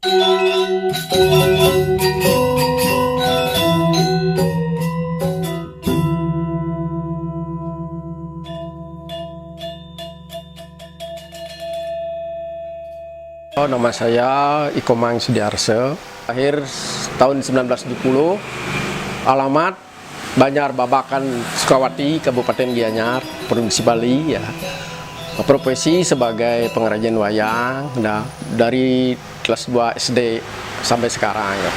Nama saya Ikomang Sudiarse, lahir tahun 1970, alamat Banjar Babakan, Sukawati, Kabupaten Gianyar, Provinsi Bali. Ya. Profesi sebagai pengrajin wayang, dari kelas 2 SD sampai sekarang. Ya.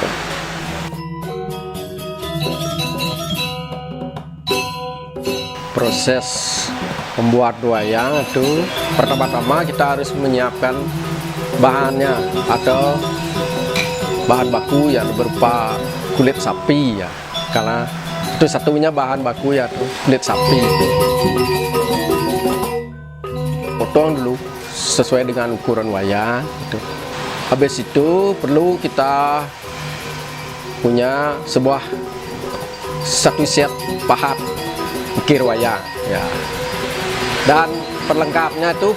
Proses membuat wayang itu pertama-tama kita harus menyiapkan bahannya atau bahan baku yang berupa kulit sapi ya, karena itu satunya bahan baku ya tuh kulit sapi. Potong dulu sesuai dengan ukuran wayang gitu. Habis itu perlu kita punya satu set pahat ukir wayang ya, dan perlengkapnya itu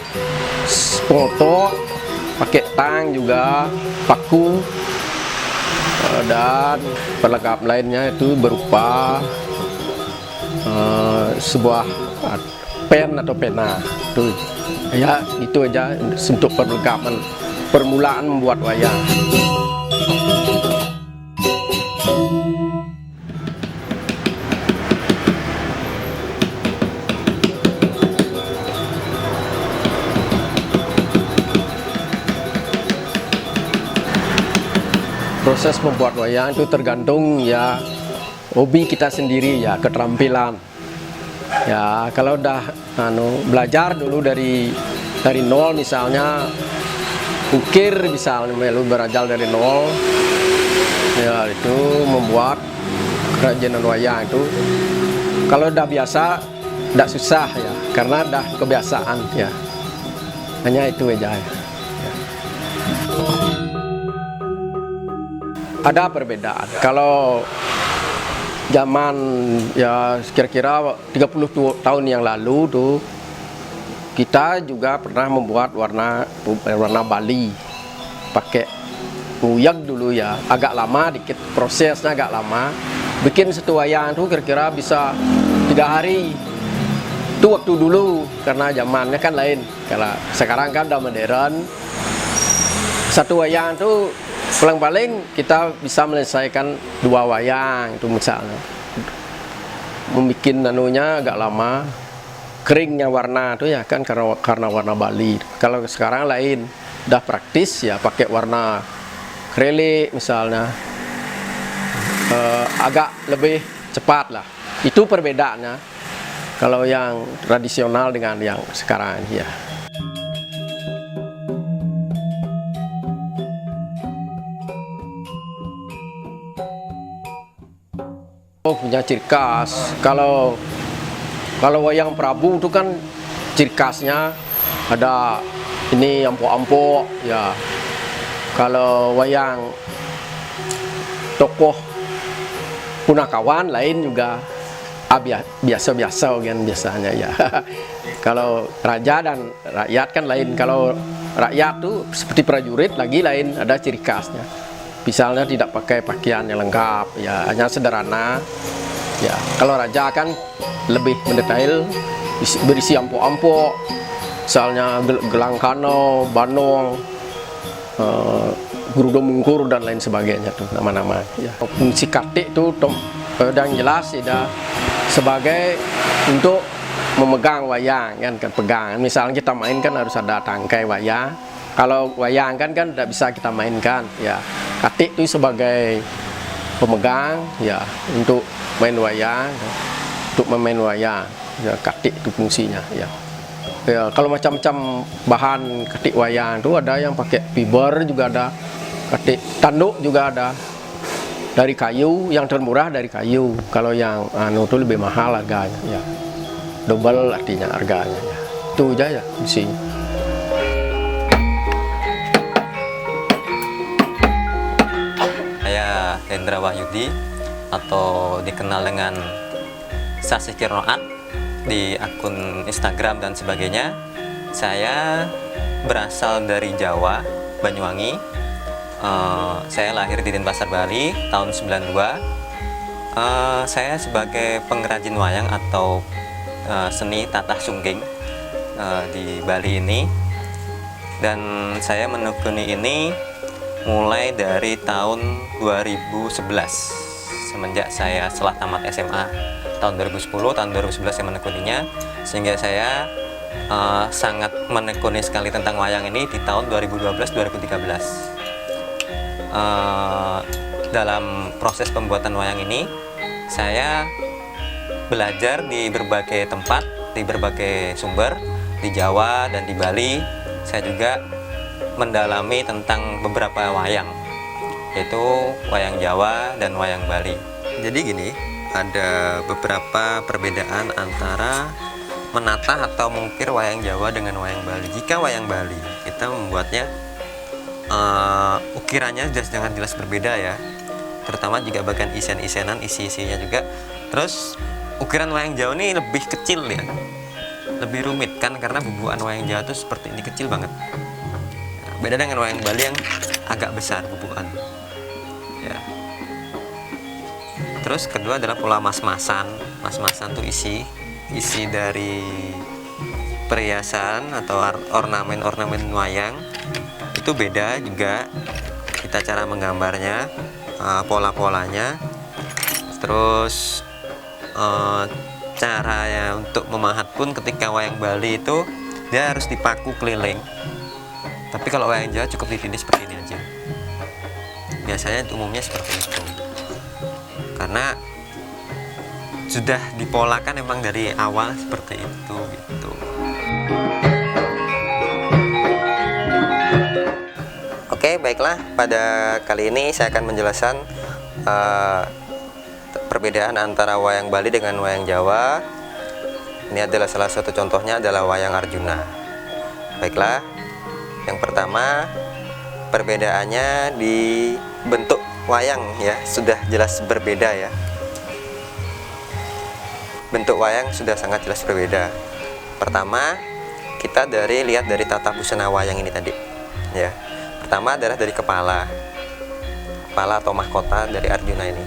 pengotok, pakai tang juga, paku, dan perlengkap lainnya itu berupa sebuah pen atau pena. Tuh, ya itu aja untuk perlengkapan permulaan membuat wayang. Proses membuat wayang itu tergantung ya hobi kita sendiri ya, keterampilan. Ya kalau udah belajar dulu dari nol misalnya, ukir misalnya berajal dari nol, ya itu membuat kerajinan wayang itu. Kalau udah biasa, tidak susah ya, karena udah kebiasaan ya. Hanya itu aja. Ya. Ada perbedaan. Kalau zaman ya kira-kira 30 tahun yang lalu tuh, kita juga pernah membuat warna Bali pakai nguyag dulu ya, agak lama dikit, prosesnya agak lama. Bikin satu wayang tuh kira-kira bisa 3 hari. Itu waktu dulu, karena zamannya kan lain. Kalau sekarang kan udah modern. Satu wayang tuh paling-paling kita bisa menyelesaikan 2 wayang itu misalnya. Membikin agak lama, keringnya warna itu ya kan karena warna Bali. Kalau sekarang lain, udah praktis ya pakai warna akrilik misalnya, agak lebih cepat lah. Itu perbedaannya kalau yang tradisional dengan yang sekarang ya. Punya ciri khas. Kalau wayang Prabu itu kan ciri khasnya ada ini ampok-ampok ya. Kalau wayang tokoh Punakawan lain juga biasa-biasa kan biasanya ya. Kalau raja dan rakyat kan lain. Kalau rakyat tuh seperti prajurit lagi lain, ada ciri khasnya. Misalnya tidak pakai pakaian yang lengkap, ya hanya sederhana. Ya, kalau raja kan lebih mendetail, berisi ampok-ampok, misalnya gelang kano, banong, gurudo mungkur dan lain sebagainya tuh nama-nama. Ya. Fungsi katik itu yang jelas ya sebagai untuk memegang wayang kan, pegang. Misalnya kita main kan harus ada tangkai wayang. Kalau wayang kan tidak bisa kita mainkan ya. Katik itu sebagai pemegang ya untuk main wayang, untuk memain wayang ya, katik itu fungsinya ya. Ya kalau macam-macam bahan katik wayang itu ada yang pakai fiber, juga ada katik tanduk, juga ada dari kayu. Yang termurah dari kayu, kalau yang itu lebih mahal harganya ya, double artinya harganya ya. Itu aja ya fungsinya. Hendra Wahyudi atau dikenal dengan Sasikirno Art di akun Instagram dan sebagainya. Saya berasal dari Jawa, Banyuwangi. Saya lahir di Denpasar, Bali tahun 92. Saya sebagai pengrajin wayang atau seni tatah sungging di Bali ini, dan saya menekuni ini mulai dari tahun 2011, semenjak saya setelah tamat SMA tahun 2010, tahun 2011 saya menekuninya, sehingga saya sangat menekuni sekali tentang wayang ini di tahun 2012-2013. Dalam proses pembuatan wayang ini, saya belajar di berbagai tempat, di berbagai sumber, di Jawa dan di Bali. Saya juga mendalami tentang beberapa wayang, yaitu wayang Jawa dan wayang Bali. Jadi gini, ada beberapa perbedaan antara menata atau mengukir wayang Jawa dengan wayang Bali. Jika wayang Bali, kita membuatnya ukirannya sudah sangat jelas berbeda ya, terutama juga bagian isen-isenan, isi-isinya juga. Terus ukiran wayang Jawa ini lebih kecil ya, lebih rumit kan, karena bubukan wayang Jawa itu seperti ini, kecil banget. Beda dengan wayang Bali yang agak besar bubukan ya. Terus kedua adalah pola mas-masan. Mas-masan tuh isi dari perhiasan atau ornamen-ornamen wayang itu beda juga, kita cara menggambarnya, pola-polanya. Terus caranya untuk memahat pun, ketika wayang Bali itu dia harus dipaku keliling, tapi kalau wayang Jawa cukup ditindih seperti ini aja. Biasanya umumnya seperti itu, karena sudah dipolakan emang dari awal seperti itu gitu. Oke, baiklah, pada kali ini saya akan menjelaskan perbedaan antara wayang Bali dengan wayang Jawa. Ini adalah salah satu contohnya adalah wayang Arjuna. Baiklah, yang pertama perbedaannya di bentuk wayang ya, sudah jelas berbeda ya. Bentuk wayang sudah sangat jelas berbeda. Pertama, kita lihat dari tata busana wayang ini tadi ya. Pertama adalah dari kepala atau mahkota dari Arjuna ini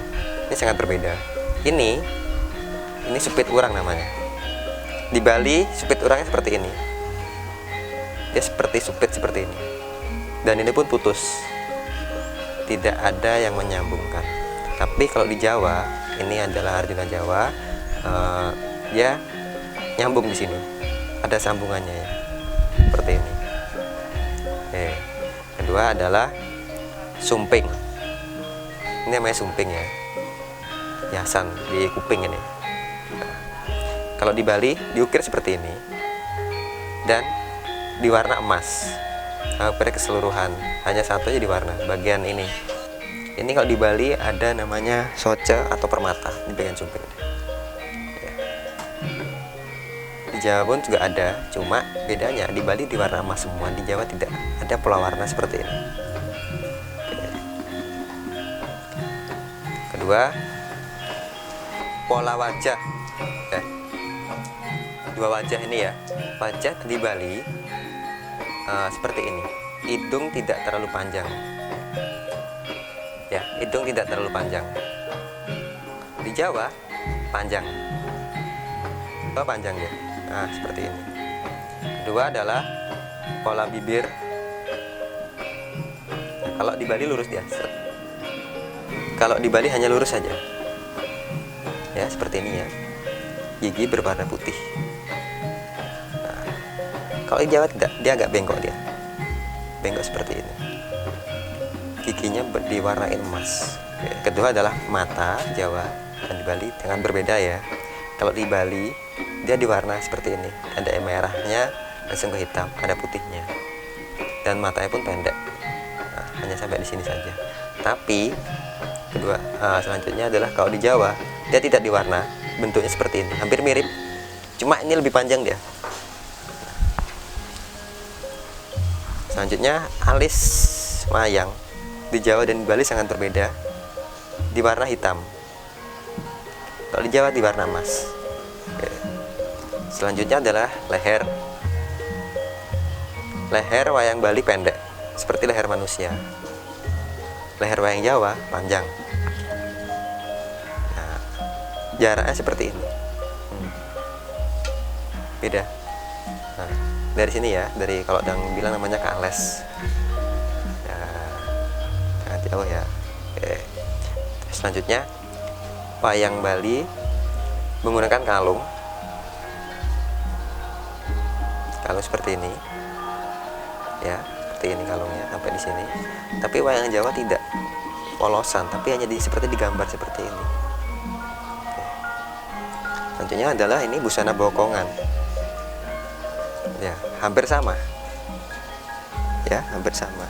sangat berbeda. Ini supit urang namanya. Di Bali supit urangnya seperti ini, dia seperti supit seperti ini, dan ini pun putus, tidak ada yang menyambungkan. Tapi kalau di Jawa, ini adalah Arjuna Jawa, dia nyambung di sini, ada sambungannya ya, seperti ini. Kedua adalah sumping. Ini namanya sumping ya, hiasan di kuping ini. Kalau di Bali diukir seperti ini dan diwarna emas pada keseluruhan, hanya satu aja diwarna bagian ini. Ini kalau di Bali ada namanya soce atau permata di bagian sumping ini. Di Jawa pun juga ada, cuma bedanya di Bali diwarna emas semua, di Jawa tidak ada pola warna seperti ini. Kedua, pola wajah ya. Dua wajah ini ya, wajah di Bali seperti ini, hidung tidak terlalu panjang ya, hidung tidak terlalu panjang. Di Jawa panjang, panjang ya. Nah, seperti ini. Kedua adalah pola bibir. Kalau di Bali lurus dia. Kalau di Bali hanya lurus saja. Ya, seperti ini ya. Gigi berwarna putih. Nah, kalau di Jawa tidak, dia agak bengkok dia. Bengkok seperti ini. Giginya diwarnain emas. Kedua adalah mata Jawa dan di Bali sangat berbeda ya. Kalau di Bali dia diwarna seperti ini, ada merahnya langsung ke hitam, ada putihnya, dan matanya pun pendek. Nah, hanya sampai di sini saja. Tapi kedua selanjutnya adalah kalau di Jawa dia tidak diwarna, bentuknya seperti ini, hampir mirip, cuma ini lebih panjang dia. Selanjutnya alis wayang di Jawa dan di Bali sangat berbeda, diwarna hitam. Kalau di Jawa diwarna emas. Selanjutnya adalah leher. Leher wayang Bali pendek, seperti leher manusia. leher wayang Jawa panjang. Nah, jaraknya seperti ini. Beda. Nah, dari sini ya, dari kalau Dang bilang namanya kales. Ya, jangan jauh ya. Oke. Terus selanjutnya wayang Bali menggunakan kalung. Kalung seperti ini. Ya, seperti ini kalungnya sampai di sini. Tapi wayang Jawa tidak polosan, tapi hanya seperti digambar seperti ini. Oke. Selanjutnya adalah ini busana bokongan. Ya, hampir sama. Ya, hampir sama.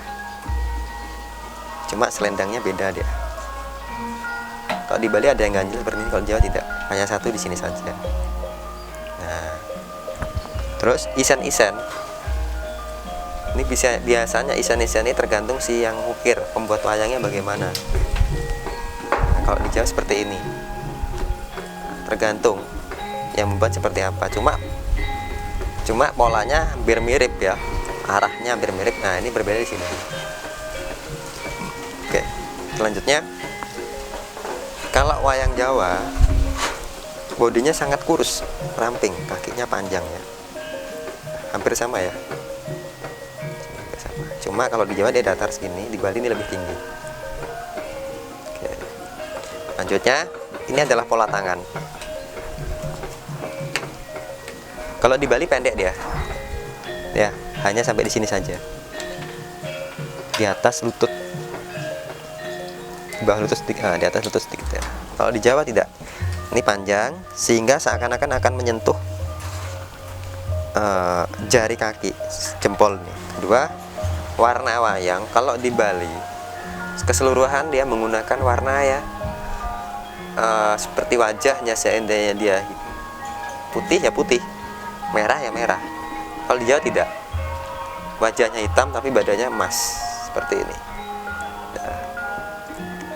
Cuma selendangnya beda dia. Kalau di Bali ada yang ganjil seperti ini, kalau di Jawa tidak. Hanya satu di sini saja. Nah, terus isen-isen. Ini biasanya isen-isen ini tergantung si yang ukir, pembuat wayangnya bagaimana. Nah, kalau di Jawa seperti ini. Tergantung yang membuat seperti apa. Cuma polanya hampir mirip ya. Arahnya hampir mirip. Nah, ini berbeda di sini. Oke, selanjutnya kalau wayang Jawa bodinya sangat kurus, ramping, kakinya panjang ya. Hampir sama ya. Hampir sama. Cuma kalau di Jawa dia datar segini, di Bali ini lebih tinggi. Oke. Lanjutnya, ini adalah pola tangan. Kalau di Bali pendek dia. Ya, hanya sampai di sini saja. Di atas lutut. Di bawah lutut sedikit, di atas lutut sedikit ya. Kalau di Jawa tidak. Ini panjang sehingga seakan-akan akan menyentuh jari kaki, jempol ini. Kedua, warna wayang. Kalau di Bali keseluruhan dia menggunakan warna ya seperti wajahnya, seandainya dia putih ya putih, merah ya merah. Kalau di Jawa tidak, wajahnya hitam tapi badannya emas seperti ini. Nah,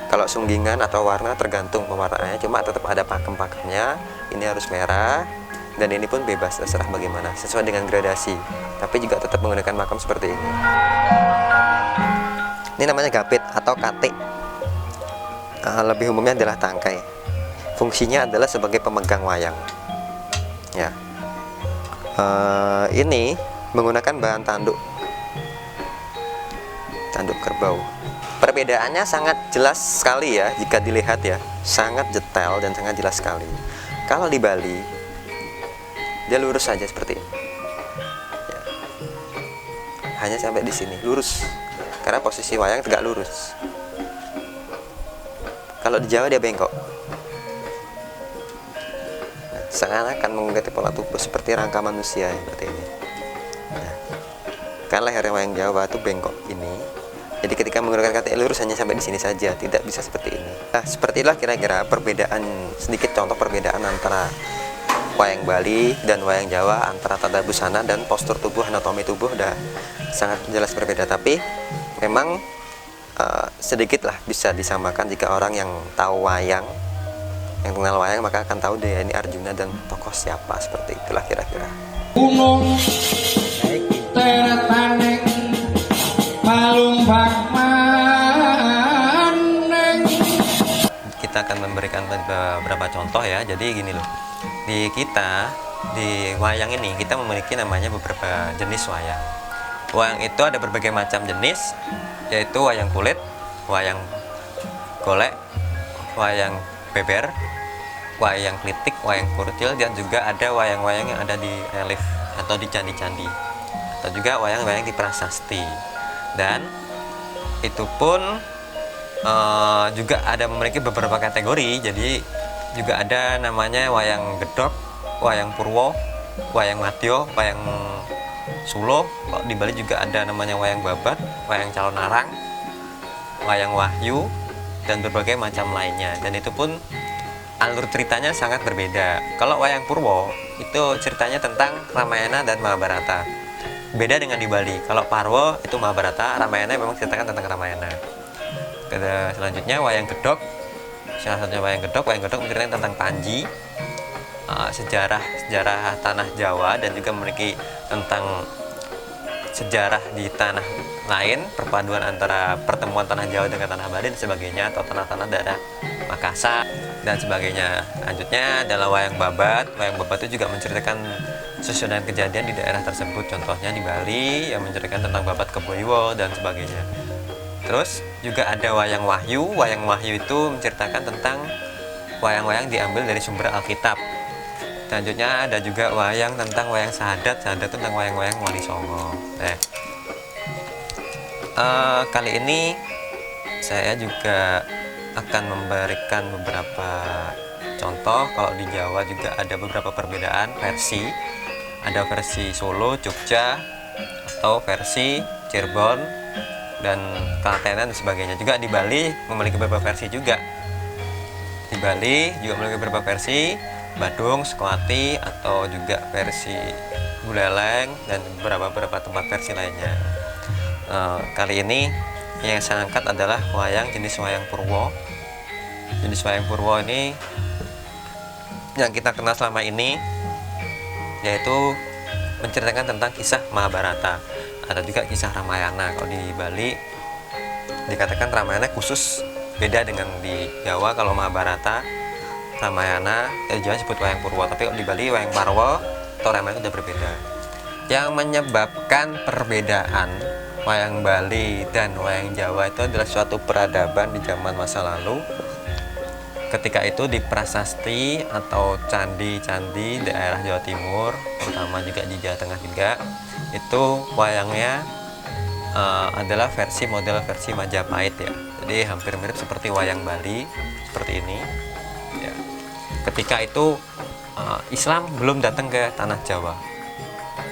kalau sunggingan atau warna tergantung pewarnaannya, cuma tetap ada pakem-pakemnya. Ini harus merah, dan ini pun bebas terserah bagaimana, sesuai dengan gradasi. Tapi juga tetap menggunakan makam seperti ini. Ini namanya gapit atau katik. Lebih umumnya adalah tangkai. Fungsinya adalah sebagai pemegang wayang. Ya. Ini menggunakan bahan tanduk kerbau. Perbedaannya sangat jelas sekali ya jika dilihat ya, sangat detail dan sangat jelas sekali. Kalau di Bali dia lurus saja seperti ini. Ya. Hanya sampai di sini lurus, karena posisi wayang tegak lurus. Kalau di Jawa dia bengkok. Nah, seakan-akan mengikuti pola tubuh seperti rangka manusia seperti ini. Nah, kan leher wayang Jawa itu bengkok ini. Jadi ketika menggunakan katik lurus hanya sampai di sini saja, tidak bisa seperti ini. Nah, seperti itulah kira-kira perbedaan, sedikit contoh perbedaan antara wayang Bali dan wayang Jawa, antara tata busana dan postur tubuh, anatomi tubuh udah sangat jelas berbeda. Tapi memang sedikit lah bisa disamakan jika orang yang tahu wayang, yang kenal wayang, maka akan tahu deh ini Arjuna dan tokoh siapa, seperti itulah kira-kira. Gunung terataning palumbak maneng. Kita akan memberikan beberapa contoh ya. Jadi gini loh, di wayang ini kita memiliki namanya beberapa jenis wayang. Wayang itu ada berbagai macam jenis, yaitu wayang kulit, wayang golek, wayang beber, wayang klitik, wayang kurtil, dan juga ada wayang-wayang yang ada di relief atau di candi-candi, atau juga wayang-wayang di prasasti. Dan itu pun juga ada memiliki beberapa kategori. Jadi juga ada namanya wayang gedok, wayang purwo, wayang madyo, wayang sulo. Kalau di Bali juga ada namanya wayang babat, wayang calon arang, wayang wahyu, dan berbagai macam lainnya. Dan itu pun alur ceritanya sangat berbeda. Kalau wayang purwo itu ceritanya tentang Ramayana dan Mahabharata. Beda dengan di Bali. Kalau Parwo itu Mahabharata, Ramayana memang ceritakan tentang Ramayana. Selanjutnya wayang gedok. Salah satunya wayang gedok menceritakan tentang Panji, sejarah tanah Jawa, dan juga memiliki tentang sejarah di tanah lain, perpaduan antara pertemuan tanah Jawa dengan tanah Bali dan sebagainya, atau tanah-tanah daerah Makassar dan sebagainya. Lanjutnya adalah wayang babat. Wayang babat itu juga menceritakan susunan kejadian di daerah tersebut, contohnya di Bali yang menceritakan tentang babat Keboiwo dan sebagainya. Terus juga ada wayang wahyu. Wayang wahyu itu menceritakan tentang wayang-wayang diambil dari sumber Alkitab. Selanjutnya ada juga wayang tentang wayang sahadat. Sahadat tentang wayang-wayang Wali Songo. Kali ini saya juga akan memberikan beberapa contoh. Kalau di Jawa juga ada beberapa perbedaan versi. Ada versi Solo, Jogja, atau versi Cirebon dan Klaten dan sebagainya. Juga di Bali memiliki beberapa versi juga. Di Bali juga memiliki beberapa versi. Badung, Sekoati, atau juga versi Buleleng dan beberapa tempat versi lainnya. Kali ini yang saya angkat adalah wayang jenis wayang Purwo. Jenis wayang Purwo ini yang kita kenal selama ini, yaitu menceritakan tentang kisah Mahabharata. Ada juga kisah Ramayana. Kalau di Bali dikatakan Ramayana khusus, beda dengan di Jawa. Kalau Mahabharata, Ramayana, Jawa disebut wayang Purwo, tapi kalau di Bali wayang Parwo atau Ramayana sudah berbeda. Yang menyebabkan perbedaan wayang Bali dan wayang Jawa itu adalah suatu peradaban di zaman masa lalu. Ketika itu di prasasti atau candi-candi daerah Jawa Timur, terutama juga di Jawa Tengah juga, itu wayangnya adalah model versi Majapahit ya. Jadi hampir mirip seperti wayang Bali seperti ini. Ya. Ketika itu Islam belum datang ke tanah Jawa,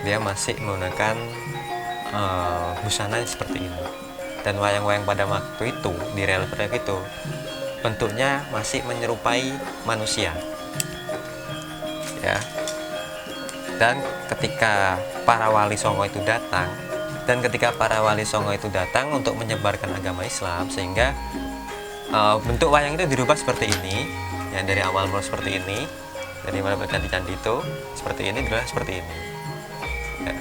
dia masih menggunakan busana seperti ini. Dan wayang-wayang pada waktu itu di relief itu bentuknya masih menyerupai manusia. Ya. Dan ketika para wali songo itu datang untuk menyebarkan agama Islam, sehingga bentuk wayang itu dirubah seperti ini. Yang dari awal mulai seperti ini, dari mana candi-candi itu seperti ini, adalah seperti ini ya.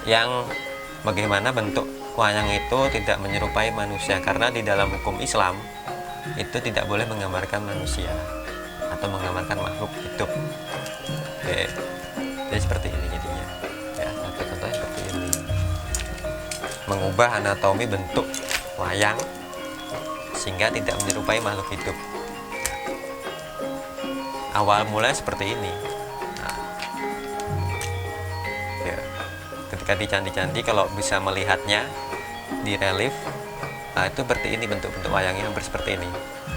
Yang bagaimana bentuk wayang itu tidak menyerupai manusia, karena di dalam hukum Islam itu tidak boleh menggambarkan manusia atau menggambarkan makhluk hidup. Oke. Jadi seperti ini jadinya ya, contohnya seperti ini, mengubah anatomi bentuk wayang sehingga tidak menyerupai makhluk hidup. Awal mulai seperti ini. Ya. Ketika di candi-candi, kalau bisa melihatnya di relief, itu seperti ini bentuk-bentuk wayangnya, hampir seperti ini.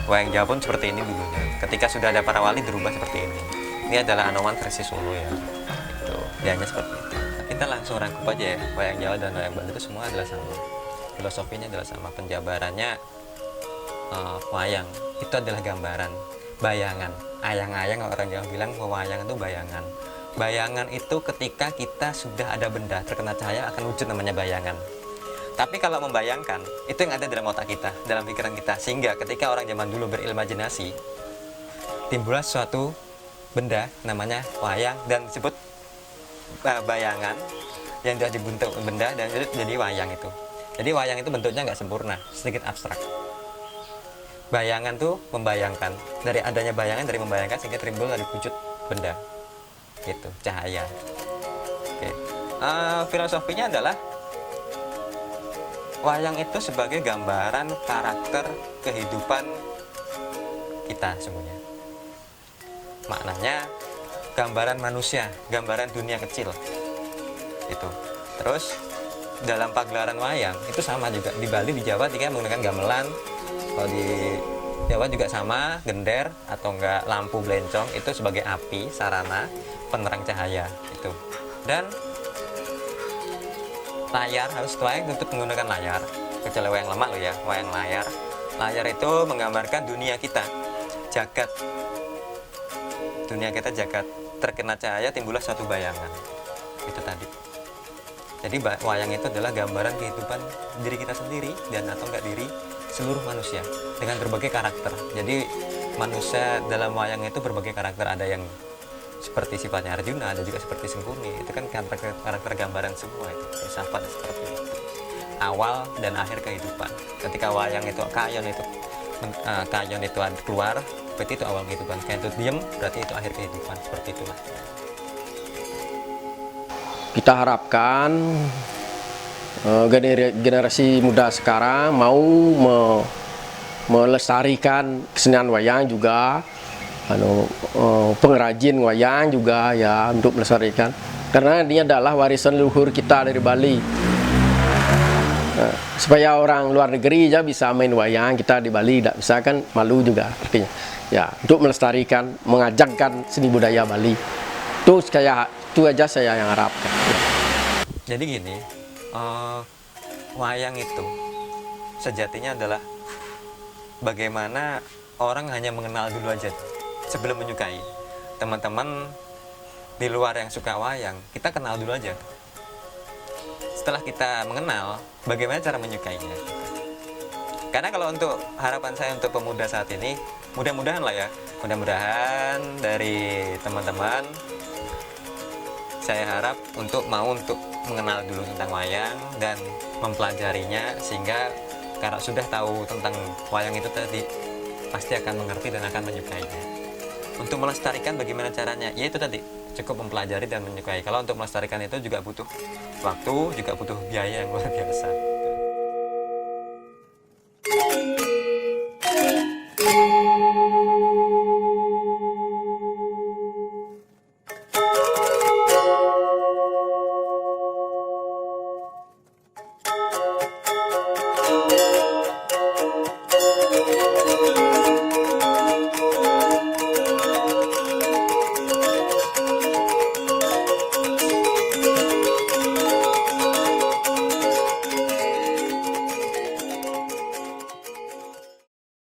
Wayang Jawa pun seperti ini dulunya. Ketika sudah ada para wali dirubah seperti ini. Ini adalah Anoman versi Solo ya. Itu, hanya seperti itu. Kita langsung rangkup aja ya. Wayang Jawa dan wayang Bali itu semua adalah sama. Filosofinya adalah sama. Penjabarannya wayang itu adalah gambaran, bayangan. Ayang-ayang orang Jawa bilang wayang itu bayangan. Bayangan itu ketika kita sudah ada benda terkena cahaya akan wujud, namanya bayangan. Tapi kalau membayangkan, itu yang ada dalam otak kita, dalam pikiran kita. Sehingga ketika orang zaman dulu berimajinasi, timbullah suatu benda namanya wayang dan disebut bayangan yang sudah dibentuk benda dan itu jadi wayang itu. Jadi wayang itu bentuknya nggak sempurna, sedikit abstrak. Bayangan tuh membayangkan, dari adanya bayangan, dari membayangkan sehingga timbul dari wujud benda gitu, cahaya. Oke. Filosofinya adalah wayang itu sebagai gambaran karakter kehidupan kita semuanya. Maknanya gambaran manusia, gambaran dunia kecil itu. Terus dalam pagelaran wayang itu sama juga, di Bali, di Jawa dia menggunakan gamelan. Kalau di Jawa juga sama, gender atau enggak lampu blencong itu sebagai api, sarana penerang cahaya itu. Dan layar harus wayang untuk menggunakan layar, kecuali wayang lama loh ya, wayang layar. Layar itu menggambarkan dunia kita, jagat. Dunia kita jagat, terkena cahaya timbullah suatu bayangan. Itu tadi. Jadi wayang itu adalah gambaran kehidupan diri kita sendiri dan atau enggak diri seluruh manusia dengan berbagai karakter. Jadi manusia dalam wayang itu berbagai karakter, ada yang seperti sifatnya Arjuna, ada juga seperti Sengkuni. Itu kan karakter gambaran semua itu, filsafat seperti itu. Awal dan akhir kehidupan. Ketika wayang itu kayon itu keluar, berarti itu awal kehidupan. Kayak itu diem, berarti itu akhir kehidupan. Seperti itulah. Kita harapkan generasi muda sekarang mau melestarikan kesenian wayang juga, pengrajin wayang juga ya, untuk melestarikan, karena ini adalah warisan leluhur kita dari Bali. Supaya orang luar negeri aja bisa main wayang, kita di Bali tidak bisa kan, malu juga artinya. Ya, untuk melestarikan, mengajarkan seni budaya Bali. Itu aja saya yang harapkan. Jadi gini, wayang itu sejatinya adalah bagaimana orang hanya mengenal dulu aja sebelum menyukai. Teman-teman di luar yang suka wayang, kita kenal dulu aja. Setelah kita mengenal, bagaimana cara menyukainya. Karena kalau untuk harapan saya untuk pemuda saat ini, mudah-mudahan lah ya, mudah-mudahan dari teman-teman, saya harap untuk mengenal dulu tentang wayang dan mempelajarinya, sehingga kalau sudah tahu tentang wayang itu tadi, pasti akan mengerti dan akan menyukainya. Untuk melestarikan bagaimana caranya? Ya itu tadi, cukup mempelajari dan menyukai. Kalau untuk melestarikan itu juga butuh waktu, juga butuh biaya yang luar biasa.